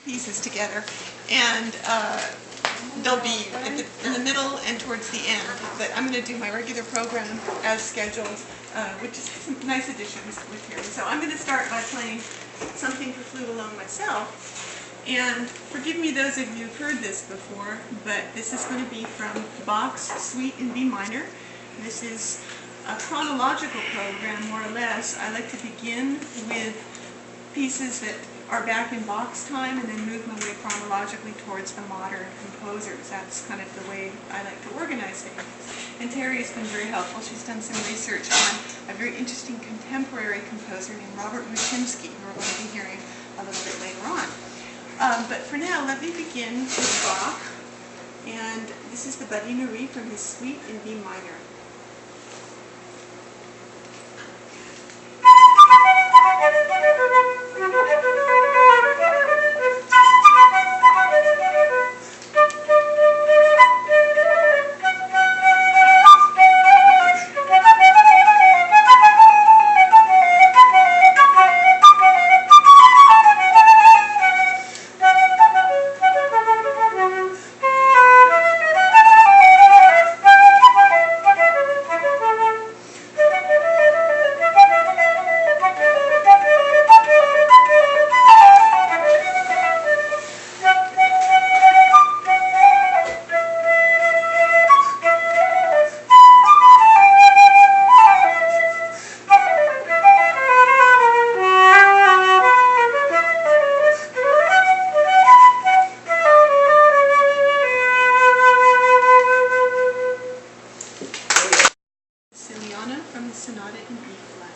pieces together, and they'll be in the middle and towards the end. But I'm going to do my regular program as scheduled, which is some nice additions with here. So I'm going to start by playing something for flute alone myself. And forgive me those of you who've heard this before, but this is going to be from Bach's Suite in B minor. This is a chronological program, more or less. I like to begin with pieces that are back in Bach's time and then move my way chronologically towards the modern composers. That's kind of the way I like to organize things. And Terry has been very helpful. She's done some research on a very interesting contemporary composer named Robert Muszynski, who we're going to be hearing a little bit later on. But for now, let me begin with Bach, and this is the Bunny Noori from his Suite in B minor. From the Sonata in B flat.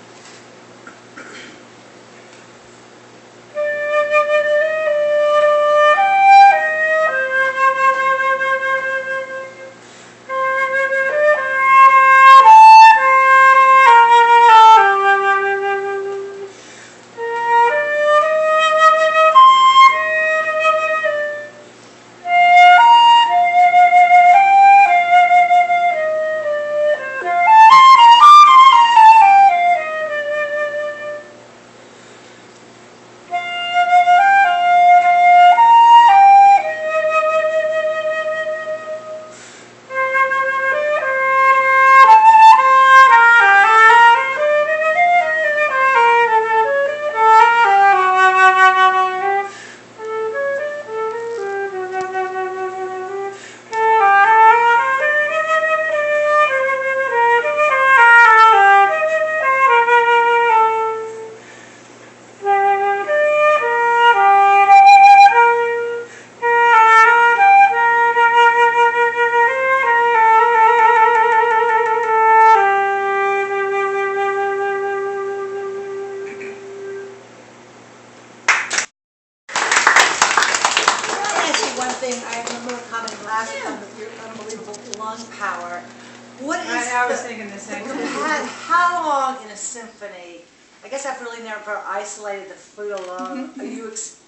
How long in a symphony? I guess I've really never isolated the flute alone. Is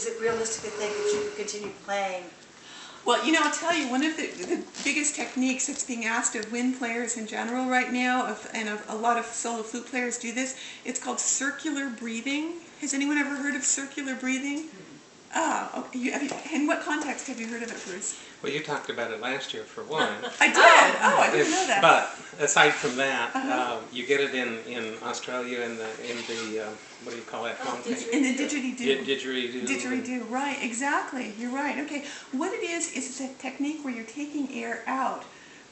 it realistic to think that you could continue playing? Well, you know, I'll tell you, one of the biggest techniques that's being asked of wind players in general right now, and a lot of solo flute players do this, it's called circular breathing. Has anyone ever heard of circular breathing? In what context have you heard of it, Bruce? Well, you talked about it last year for one. I did? Oh, I didn't know that. But aside from that, you get it in Australia in the what do you call that? In the didgeridoo. Didgeridoo. Didgeridoo, right, exactly. You're right. Okay, what it is it's a technique where you're taking air out.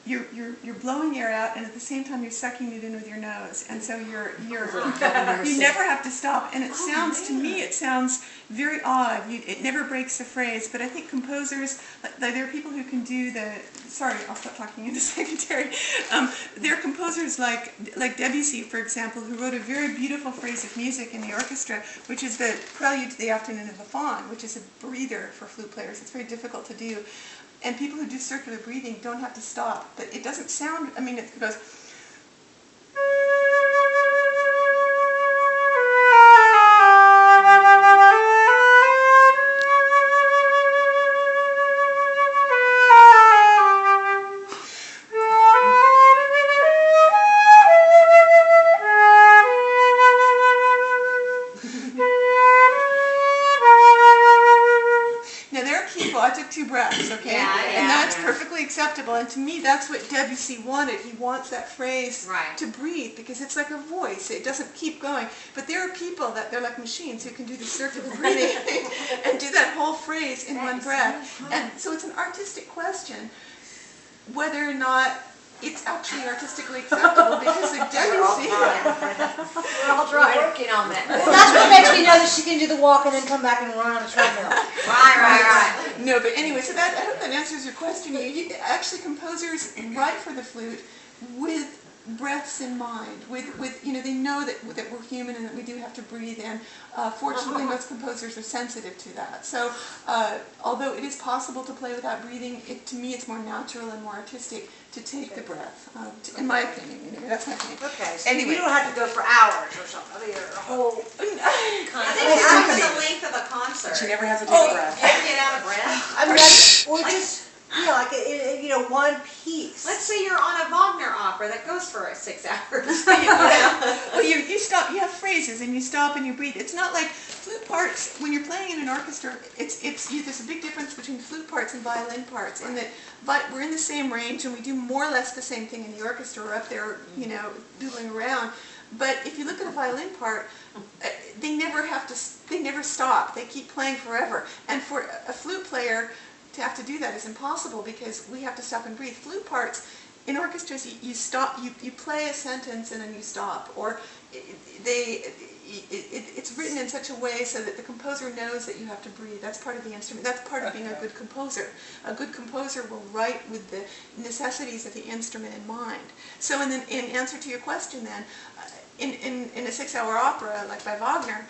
You're blowing air out, and at the same time you're sucking it in with your nose, and so you never have to stop. And it sounds to me, it sounds very odd. It never breaks the phrase. But I think composers, there are people who can do the. Sorry, I'll stop talking in a second, Terry. There are composers like Debussy, for example, who wrote a very beautiful phrase of music in the orchestra, which is the Prelude to the Afternoon of the Faun, which is a breather for flute players. It's very difficult to do. And people who do circular breathing don't have to stop, but it doesn't sound, I mean, it goes... keyboard. I took 2 breaths, okay? Yeah, and that's yeah. perfectly acceptable. And to me, that's what Debussy wanted. He wants that phrase Right. to breathe because it's like a voice. It doesn't keep going. But there are people that they're like machines who can do the circular breathing and do that whole phrase in one breath. And so it's an artistic question whether or not it's actually artistically acceptable because of Debussy. We're all trying. Working on that. Well, that's what makes me know that she can do the walk and then come back and run on a treadmill. Right. No, but anyway, so that, I hope that answers your question. Actually, composers write for the flute with breaths in mind. With you know, they know that we're human and that we do have to breathe. And fortunately, most composers are sensitive to that. So, although it is possible to play without breathing, to me, it's more natural and more artistic to take the breath. In my opinion, anyway, that's my opinion. Okay, so Anyway. you don't have to go for hours or something. I mean, a whole. I think it's up to the length of a concert. She never has to take a breath. You ever get out of breath? I mean, that's, or just like you know, one piece. Let's say you're on a Wagner opera that goes for 6 hours. Well, you stop. You have phrases, and you stop and you breathe. It's not like flute parts. When you're playing in an orchestra, there's a big difference between flute parts and violin parts. In that, we're in the same range, and we do more or less the same thing in the orchestra. We're up there, you know, doodling around. But if you look at a violin part, they never stop. They keep playing forever. And for a flute player to have to do that is impossible because we have to stop and breathe. Flute parts in orchestras, you stop, you play a sentence and then you stop, or it's written in such a way so that the composer knows that you have to breathe. That's part of the instrument. That's part of being a good composer. A good composer will write with the necessities of the instrument in mind. So in answer to your question then, in a 6-hour opera like by Wagner,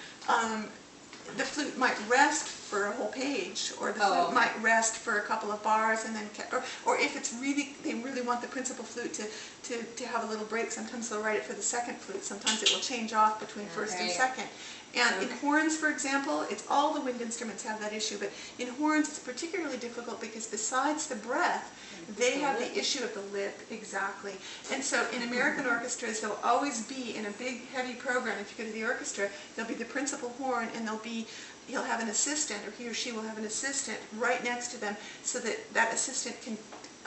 the flute might rest for a whole page, or the flute might rest for a couple of bars, and then, or if they really want the principal flute to have a little break, sometimes they'll write it for the second flute. Sometimes it will change off between first and second. And in horns, for example, it's all the wind instruments have that issue, but in horns it's particularly difficult because besides the breath, they have the issue of the lip, exactly. And so in American orchestras, there'll always be, in a big, heavy program, if you go to the orchestra, there'll be the principal horn, and he'll have an assistant, or he or she will have an assistant right next to them, so that that assistant can,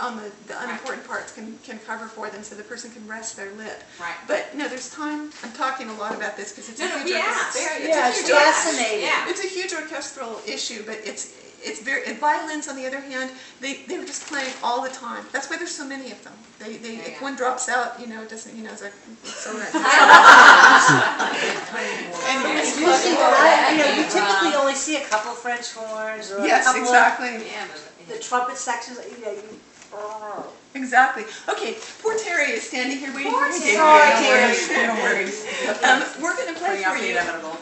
on the unimportant parts, can cover for them, so the person can rest their lip. Right. But no, there's time. I'm talking a lot about this because it's a huge It's fascinating. Yeah. It's a huge orchestral issue, but it's very. And violins, on the other hand, they're just playing all the time. That's why there's so many of them. If one drops out, you know, it doesn't. You know, it's like it's so right. You typically only see a couple French horns or a Yes, couple exactly. of the trumpet sections. You know, Exactly. Okay, poor Terry is standing here waiting for you. Sorry, Terry. No worries. We're going to play Bring out for the you inevitable.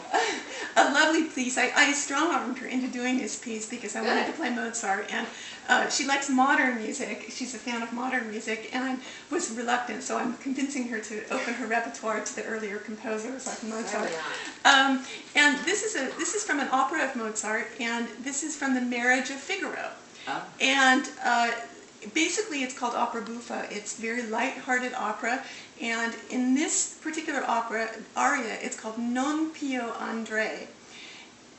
a lovely piece. I strong-armed her into doing this piece because I wanted to play Mozart, and she likes modern music. She's a fan of modern music, and I was reluctant, so I'm convincing her to open her repertoire to the earlier composers like Mozart. And this is from an opera of Mozart, and this is from the Marriage of Figaro. And basically, it's called opera buffa. It's very light-hearted opera, and in this particular opera aria, it's called Non più andrei.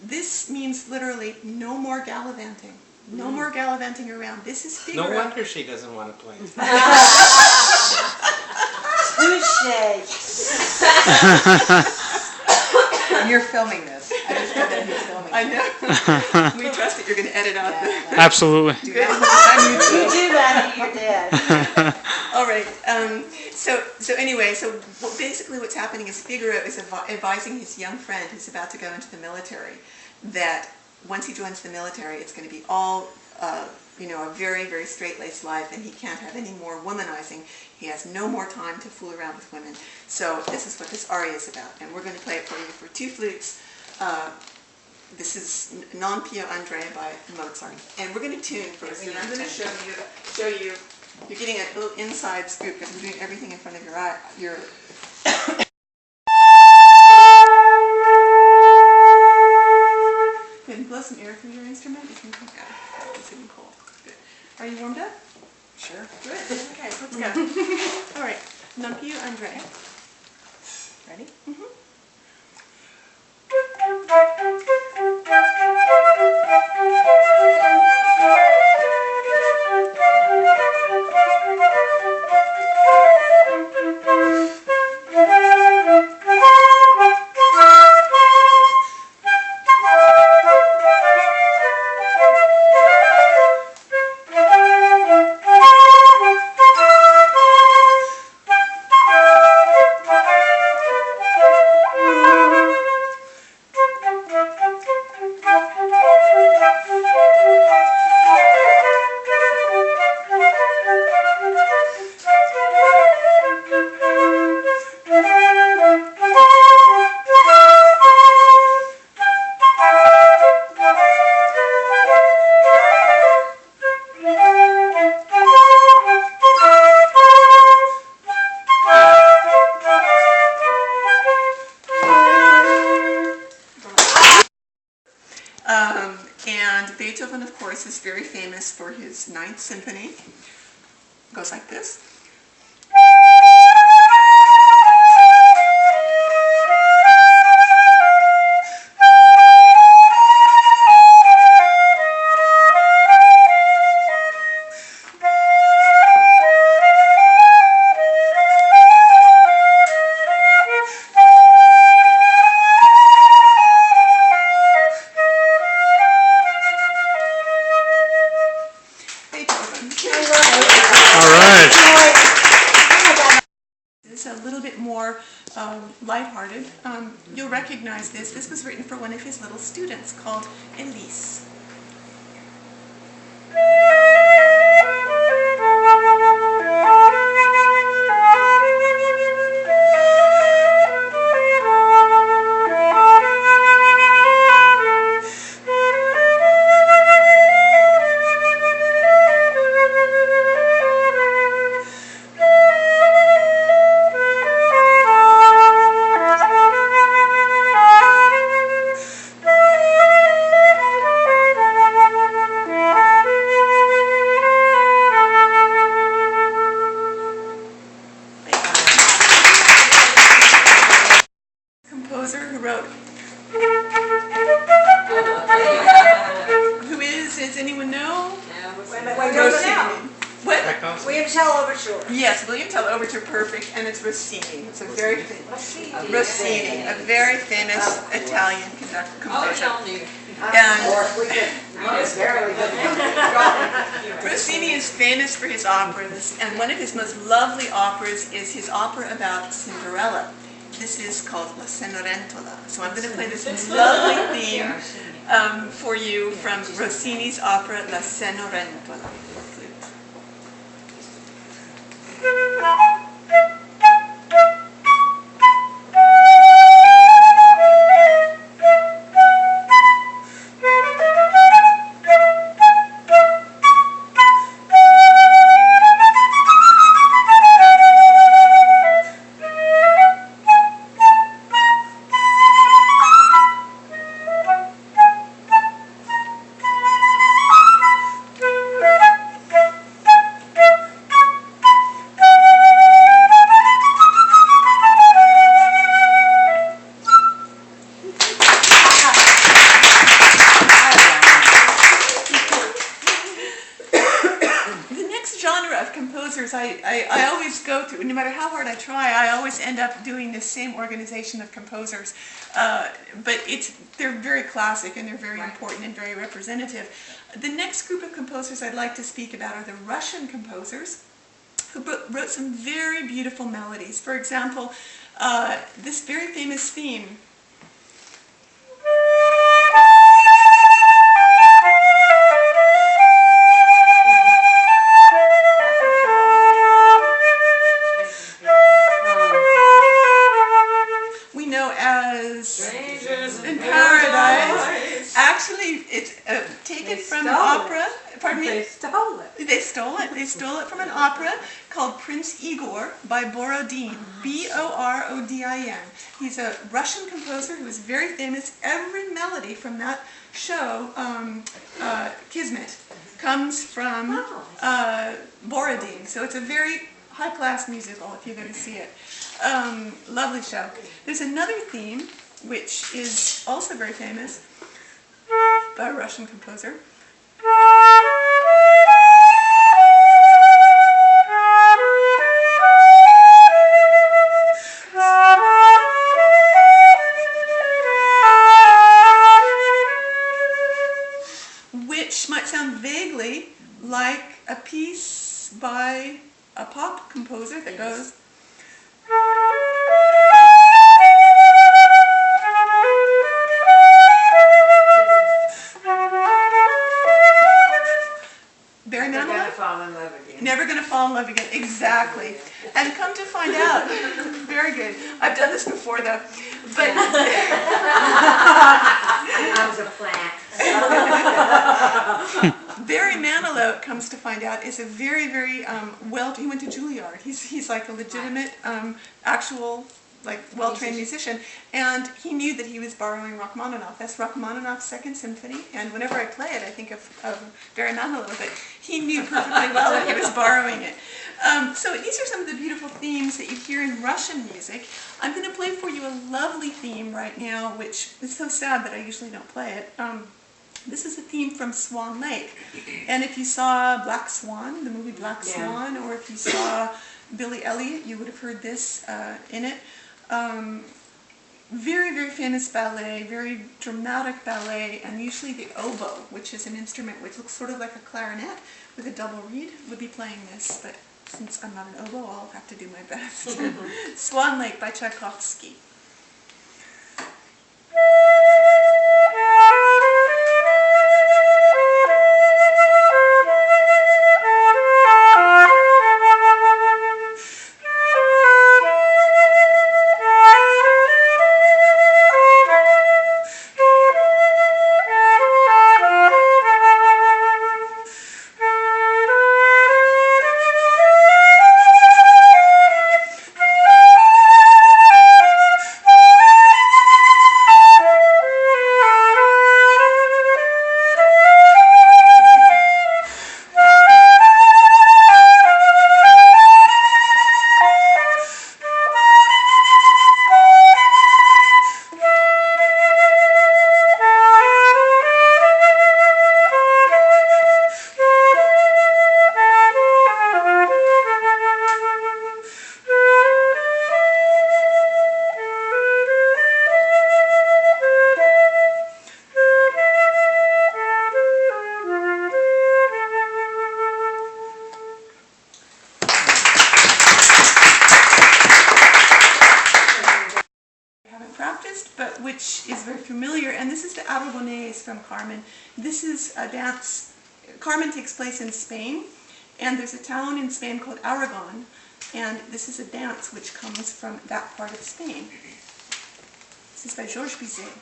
This means literally no more gallivanting. No more gallivanting around. This is Figaro. No wonder she doesn't want to play. Touche. And you're filming this. I just heard that you're filming I it. know. We trust that you're going to edit out the... Absolutely. Do that on YouTube. You do that, you're dead. All right. So anyway, basically what's happening is Figaro is advising his young friend who's about to go into the military that once he joins the military, it's going to be all, a very, very straight-laced life, and he can't have any more womanizing. He has no more time to fool around with women. So this is what this aria is about, and we're going to play it for you for 2 flutes. This is Non più andrei by Mozart, and we're going to tune first. And I'm going to show you. You're getting a little inside scoop because I'm doing everything in front of your eye. Go ahead and blow some air through your instrument. You can come out. It's getting cold. Good. Are you warmed up? Sure. Good. Okay, let's go. All right. Non più andrei. Ready? Mm-hmm. And Beethoven, of course, is very famous for his Ninth Symphony. It goes like this. Lighthearted. You'll recognize this. This was written for one of his little students called Elise. Who wrote, who is, does anyone know? What? William Tell Overture. Yes, William Tell Overture, perfect, and it's Rossini. It's a very Rossini, a very famous Italian composer. And Rossini is famous for his operas, and one of his most lovely operas is his opera about Cinderella. This is called La Cenerentola. So I'm going to play this lovely theme for you from Rossini's opera La Cenerentola. I always go through, no matter how hard I try, I always end up doing the same organization of composers. But they're very classic and they're very important and very representative. The next group of composers I'd like to speak about are the Russian composers who wrote some very beautiful melodies. For example, this very famous theme. Actually, it's taken from an opera. Pardon me? They stole it. They stole it. They stole it from an opera called Prince Igor by Borodin. B-O-R-O-D-I-N. He's a Russian composer who is very famous. Every melody from that show, Kismet, comes from Borodin. So it's a very high-class musical if you're going to see it. Lovely show. There's another theme which is also very famous by a Russian composer. Which might sound vaguely like a piece by a pop composer that goes. Never gonna fall in love again. Exactly. And come to find out, very good. I've done this before though. But I was a plant. Barry Manilow, comes to find out, is a very, very he went to Juilliard. He's like a legitimate, actual like well-trained musician, and he knew that he was borrowing Rachmaninoff. That's Rachmaninoff's Second Symphony, and whenever I play it, I think of Verananolo, but he knew perfectly well that he was borrowing it. So these are some of the beautiful themes that you hear in Russian music. I'm going to play for you a lovely theme right now, which is so sad that I usually don't play it. This is a theme from Swan Lake, and if you saw Black Swan, the movie Black Swan, or if you saw Billy Elliot, you would have heard this in it. Very, very famous ballet, very dramatic ballet, and usually the oboe, which is an instrument which looks sort of like a clarinet with a double reed, would be playing this, but since I'm not an oboe, I'll have to do my best. Swan Lake by Tchaikovsky. But which is very familiar, and this is the Aragonese from Carmen. This is a dance. Carmen takes place in Spain, and there's a town in Spain called Aragon, and this is a dance which comes from that part of Spain. This is by Georges Bizet.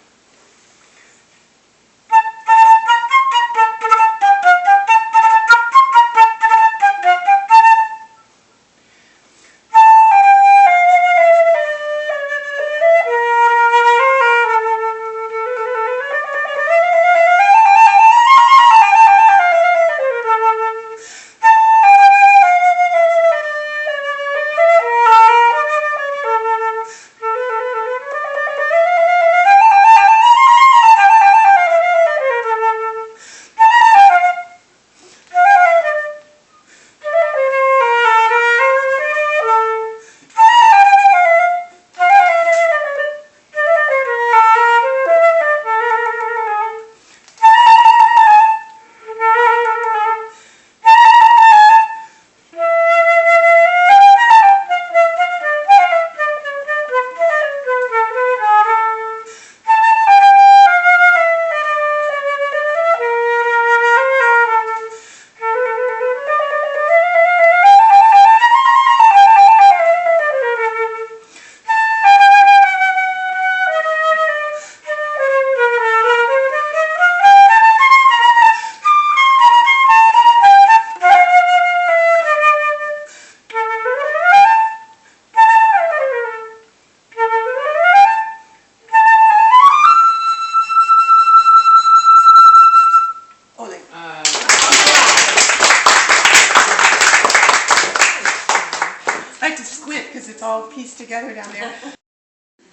Pieced together down there.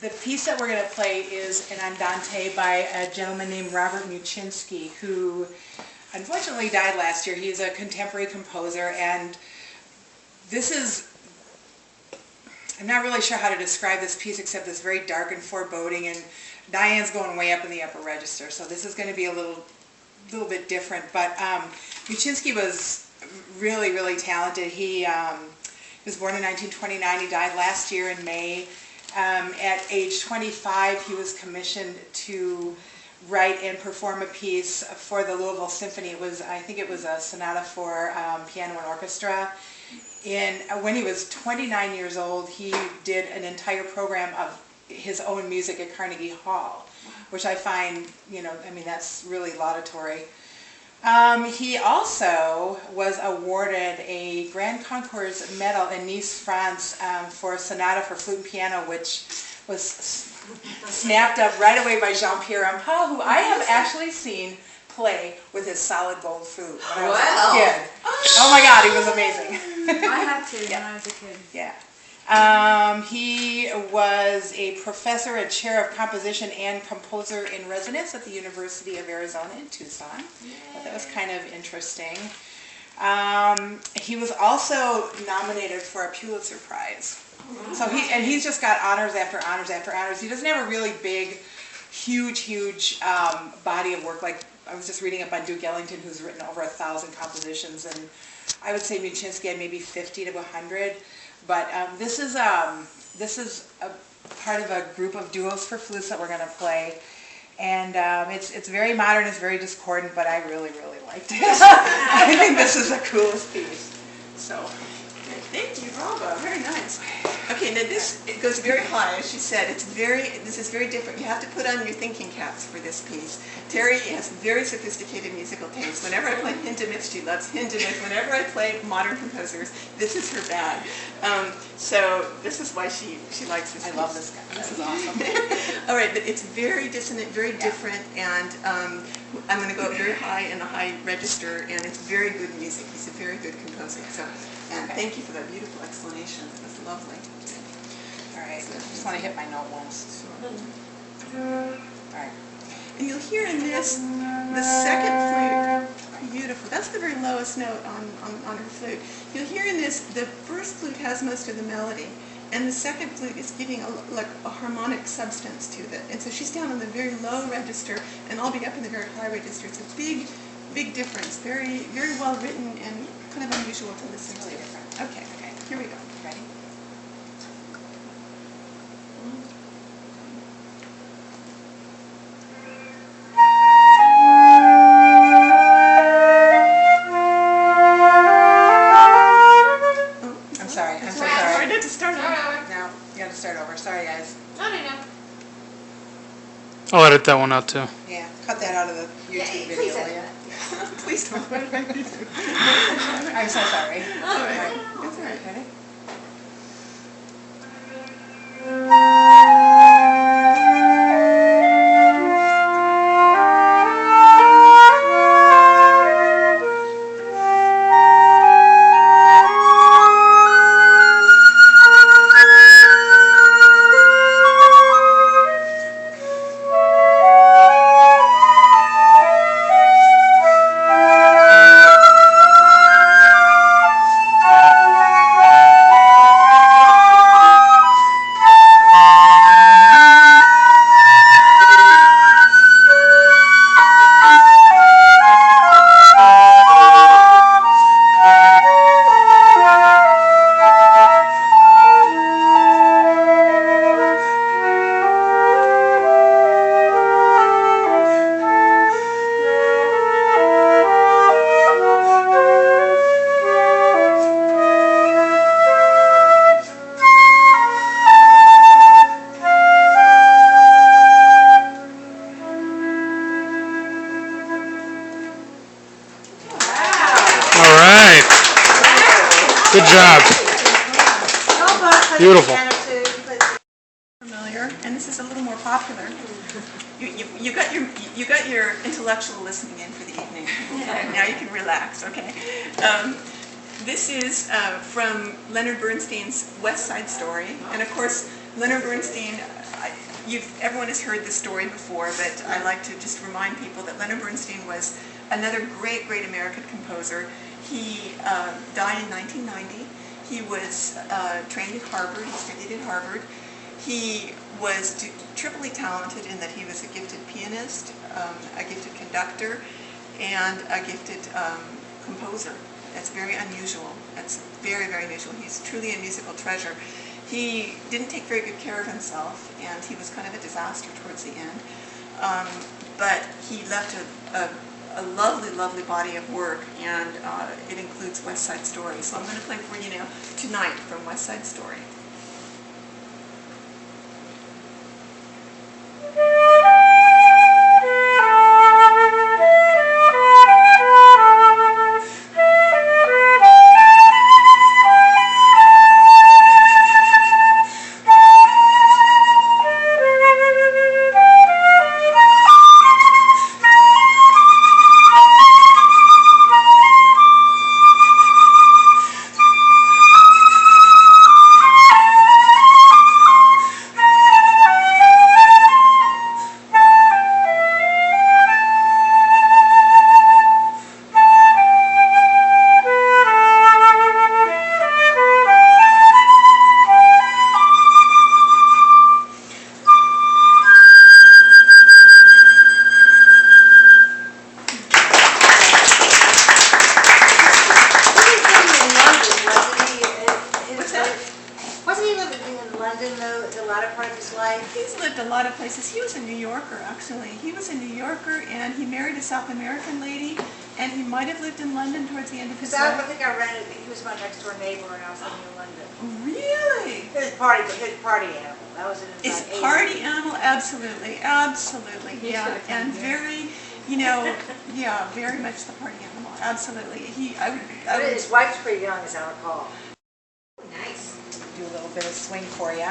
The piece that we're going to play is an Im Dante by a gentleman named Robert Muchinsky, who unfortunately died last year. He's a contemporary composer, and this is, I'm not really sure how to describe this piece except it's very dark and foreboding, and Diane's going way up in the upper register, so this is going to be a little bit different. But Muchinsky was really, really talented. He was born in 1929. He died last year in May. At age 25, he was commissioned to write and perform a piece for the Louisville Symphony. It was, I think it was a sonata for piano and orchestra. When he was 29 years old, he did an entire program of his own music at Carnegie Hall, which I find, I mean, that's really laudatory. He also was awarded a Grand Concours Medal in Nice, France, for a sonata for flute and piano, which was snapped up right away by Jean-Pierre Impal, who I have actually seen play with his solid gold flute when I was a kid. Oh my God, he was amazing. I have to when I was a kid. Yeah. He was a professor and chair of composition and composer in residence at the University of Arizona in Tucson. That was kind of interesting. He was also nominated for a Pulitzer Prize. So he's just got honors after honors after honors. He doesn't have a really big, huge body of work. Like I was just reading up on Duke Ellington, who's written over 1,000 compositions, and I would say Muchinsky had maybe 50 to 100. But this is a part of a group of duos for flutes that we're going to play, and it's very modern, it's very discordant, but I really liked it. I think this is the coolest piece. So. Thank you, bravo, very nice. Okay, now it goes very high, as she said. This is very different. You have to put on your thinking caps for this piece. Terry has very sophisticated musical taste. Whenever I play Hindemith, she loves Hindemith. Whenever I play modern composers, this is her bag. So this is why she likes this piece. I love this guy. This is awesome. All right, but it's very dissonant, very different, and I'm going to go very high in the high register, and it's very good music. He's a very good composer. So. And thank you for that beautiful explanation. It was lovely. All right. I just want to hit my note once. All right. And you'll hear in this the second flute. Beautiful. That's the very lowest note on her flute. You'll hear in this the first flute has most of the melody, and the second flute is giving like a harmonic substance to it. And so she's down on the very low register, and I'll be up in the very high register. It's a big difference. Very well written and kind of unusual to listen to. Okay, here we go. Ready? I'm sorry. I'm so sorry. I need to start over. No, you got to start over. Sorry, guys. No. I'll edit that one out too. Yeah, cut that out of the YouTube video. please will edit ya? that. Please don't. I'm so sorry. All right. That's all right. Ready? Good job. Beautiful. Familiar, and this is a little more popular. You got your intellectual listening in for the evening. Now you can relax, okay? This is from Leonard Bernstein's West Side Story, and of course Leonard Bernstein. Everyone has heard this story before, but I like to just remind people that Leonard Bernstein was another great American composer. He died in 1990. He was trained at Harvard. He studied at Harvard. He was triply talented in that he was a gifted pianist, a gifted conductor, and a gifted composer. That's very unusual. That's very unusual. He's truly a musical treasure. He didn't take very good care of himself, and he was kind of a disaster towards the end. But he left a lovely body of work, and it includes West Side Story. So I'm going to play for you now tonight from West Side Story. London the latter part of his life? He's lived a lot of places. He was a New Yorker, actually. He was a New Yorker, and he married a South American lady, and he might have lived in London towards the end of his Because I life. think I read it, he was my next door neighbor when I was living in London. Really? His party animal. That was in his Is party animal? Absolutely, absolutely, yeah, and very, yeah, very much the party animal. Absolutely. I would. His wife's pretty young, as I recall. Nice. Do a little bit of swing for you.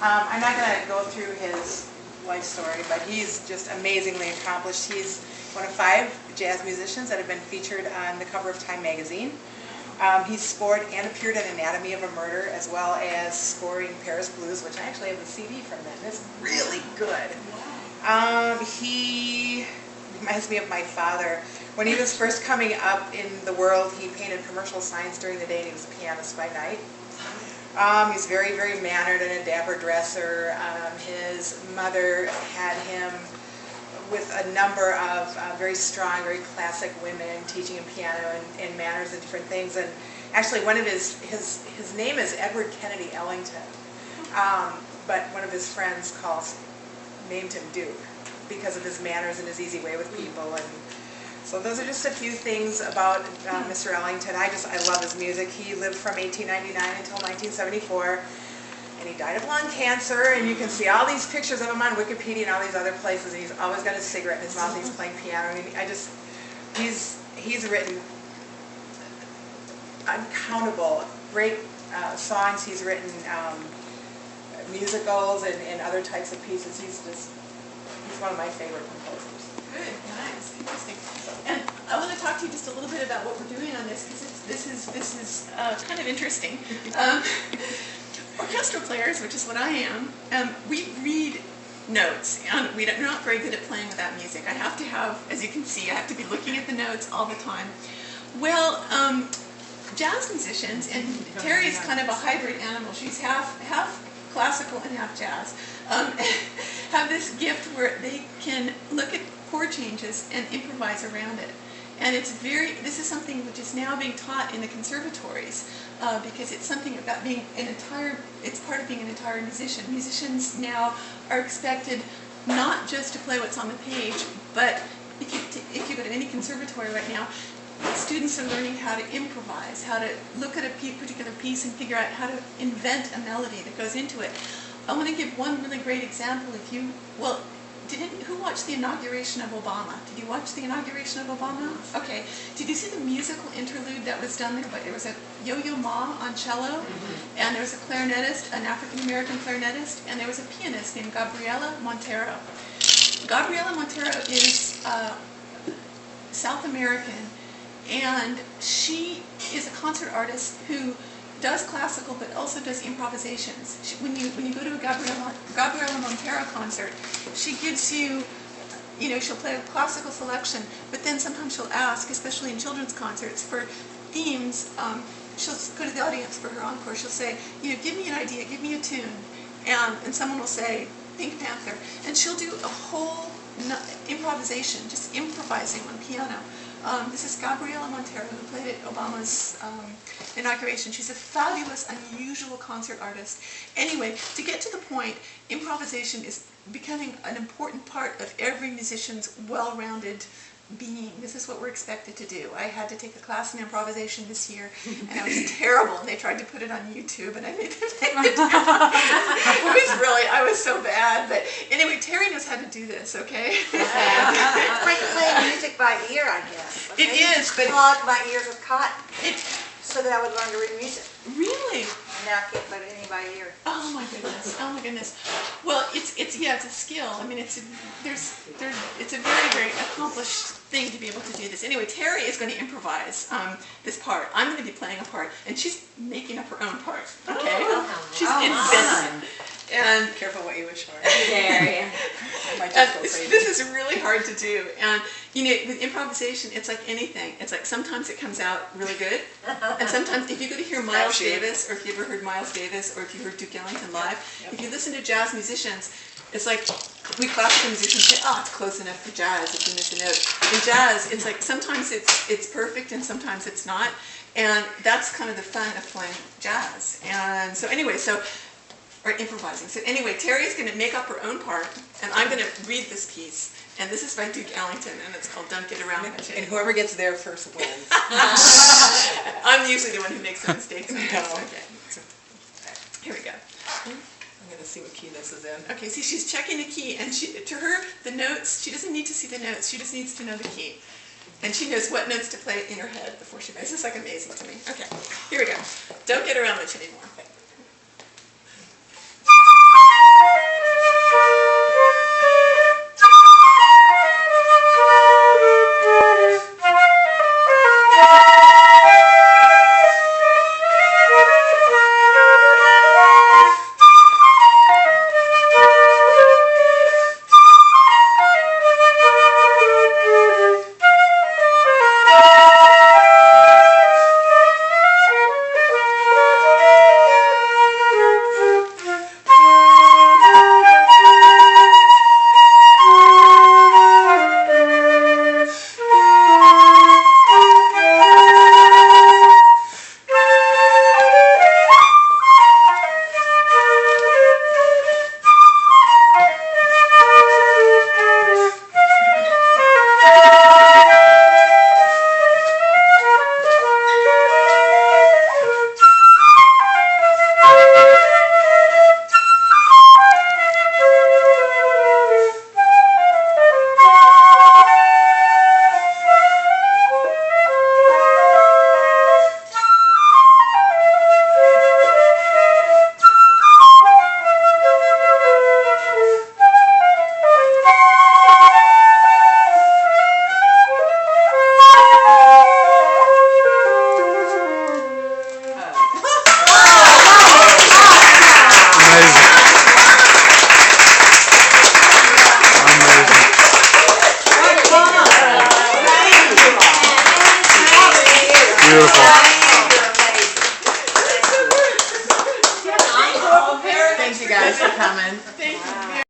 I'm not going to go through his life story, but he's just amazingly accomplished. He's one of 5 jazz musicians that have been featured on the cover of Time magazine. He's scored and appeared in Anatomy of a Murder, as well as scoring Paris Blues, which I actually have the CD from them. It's really good. He reminds me of my father. When he was first coming up in the world, he painted commercial signs during the day, and he was a pianist by night. He's very, very mannered and a dapper dresser. His mother had him with a number of very strong, very classic women, teaching him piano and manners and different things. And actually, one of his name is Edward Kennedy Ellington, but one of his friends named him Duke because of his manners and his easy way with people. And so those are just a few things about Mr. Ellington. I love his music. He lived from 1899 until 1974. And he died of lung cancer, and you can see all these pictures of him on Wikipedia and all these other places. And he's always got a cigarette in his mouth. He's playing piano. I mean, he's written uncountable great songs. He's written musicals and other types of pieces. He's one of my favorite composers. Good, nice, interesting. And I want to talk to you just a little bit about what we're doing on this, because this is kind of interesting. Orchestral players, which is what I am, we read notes, and we're not very good at playing without music. I have to have, as you can see, I have to be looking at the notes all the time. Well, jazz musicians, and Terry is kind of a hybrid animal. She's half classical and half jazz, have this gift where they can look at chord changes and improvise around it. And this is something which is now being taught in the conservatories, because it's something about being it's part of being an entire musician. Musicians now are expected not just to play what's on the page, but if you go to any conservatory right now, students are learning how to improvise, how to look at a particular piece and figure out how to invent a melody that goes into it. I want to give one really great example. Who watched the inauguration of Obama? Did you watch the inauguration of Obama? Okay. Did you see the musical interlude that was done there? There was a Yo-Yo Ma on cello, and there was a clarinetist, an African-American clarinetist, and there was a pianist named Gabriela Montero. Gabriela Montero is South American, and she is a concert artist who does classical but also does improvisations. When you go to a Gabriela Montero concert, she gives you, she'll play a classical selection, but then sometimes she'll ask, especially in children's concerts, for themes. She'll go to the audience for her encore. She'll say, give me an idea, give me a tune, and someone will say Pink Panther, and she'll do a whole improvisation, just improvising on piano. This is Gabriela Montero, who played at Obama's inauguration. She's a fabulous, unusual concert artist. Anyway, to get to the point, improvisation is becoming an important part of every musician's well-rounded being. This is what we're expected to do. I had to take a class in improvisation this year, and I was terrible. They tried to put it on YouTube, and I made them take it down. I was so bad. But anyway, Terry knows how to do this, okay? It's like playing music by ear, I guess. It is, but clog my ears with cotton so that I would learn to read music. Really? And now I can't play any by ear. Oh my goodness! Oh my goodness! Well, it's a skill. I mean, it's a very, very accomplished thing to be able to do this. Anyway, Terry is going to improvise this part. I'm going to be playing a part, and she's making up her own part. Okay? She's inventing. And Careful what you wish for. There, this is really hard to do. And with improvisation, it's like anything. It's like sometimes it comes out really good, and sometimes if you go to hear Miles Davis, or if you ever heard Miles Davis, or if you heard Duke Ellington live, if you listen to jazz musicians, it's like we classical musicians say, "Oh, it's close enough for jazz if you miss a note." In jazz, it's like sometimes it's perfect and sometimes it's not, and that's kind of the fun of playing jazz. And so anyway, or improvising. So anyway, Terry is going to make up her own part, and I'm going to read this piece. And this is by Duke Ellington, and it's called Don't Get Around Much And Anymore. whoever gets there first wins. I'm usually the one who makes the mistakes. Okay. Here we go. I'm gonna see what key this is in. Okay, see, she's checking the key, and to her, the notes, she doesn't need to see the notes, she just needs to know the key. And she knows what notes to play in her head before she plays. This is like amazing to me. Okay, here we go. Don't Get Around Much Anymore.